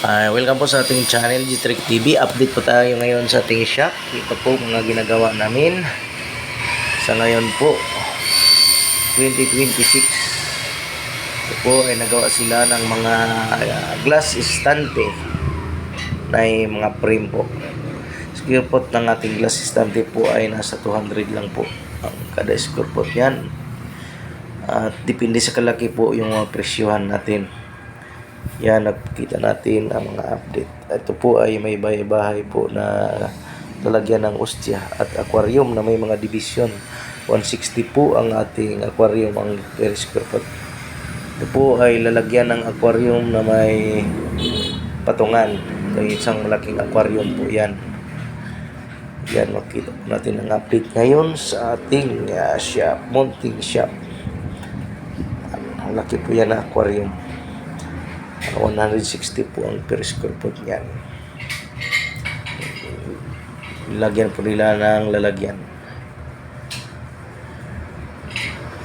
Welcome po sa ating channel, G-Trick TV. Update po tayo ngayon sa ating shop. Ito po mga ginagawa namin sa ngayon po 2026. Ito po ay nagawa sila ng mga glass estante na mga frame po. Square foot ng ating glass estante po ay nasa 200 lang po ang kada square foot yan. At depende sa kalaki po yung mga presyohan natin. Yan, nakikita natin ang mga update. Ito po ay may bahay-bahay po na lalagyan ng ostya at aquarium na may mga division. 160 po ang ating aquarium ang per square foot. Ito po ay lalagyan ng aquarium na may patungan. Ito isang malaking aquarium po yan. Yan, makita po natin ang update ngayon sa ating shop, mounting shop. Ang laki po yan na aquarium. 160 po ang per square foot niyan. Lagyan po nila ng lalagyan.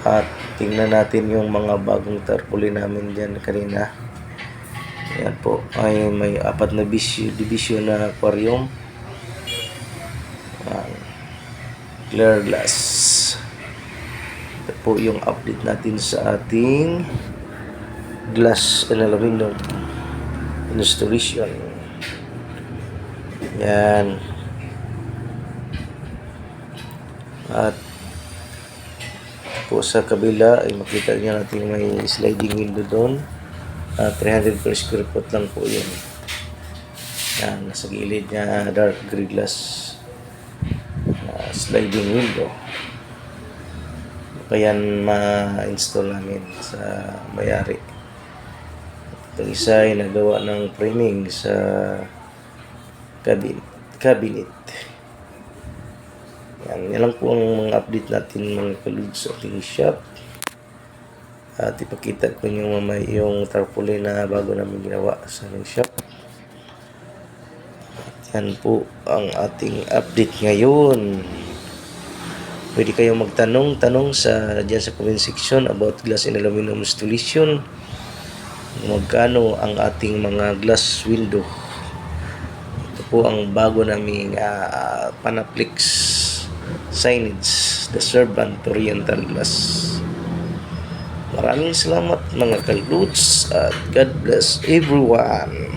At tingnan natin yung mga bagong tarpaulin namin dyan kanina. Yan po ay may 4 na division na aquarium. Clear glass. Ito po yung update natin sa ating glass and aluminum installation. Yan. At po sa kabila ay makita niyo natin may sliding window doon. 300 per square foot lang po yun. Yan, nasa gilid niya dark gray glass sliding window. Kaya ma-install namin sa may-ari. Itong isa ay nagawa ng framing sa cabinet. Yan lang po ang mga update natin mga kalud sa ating shop. At ipakita ko nyo mamay yung tarpaulin na bago namin ginawa sa ating shop. At yan po ang ating update ngayon. Pwede kayong magtanong dyan sa comment section about glass and aluminum installation. Magkano ang ating mga glass window. Ito po ang bago naming Panaflex signage, the Servant Oriental Glass. Maraming salamat mga kaludes at God bless everyone.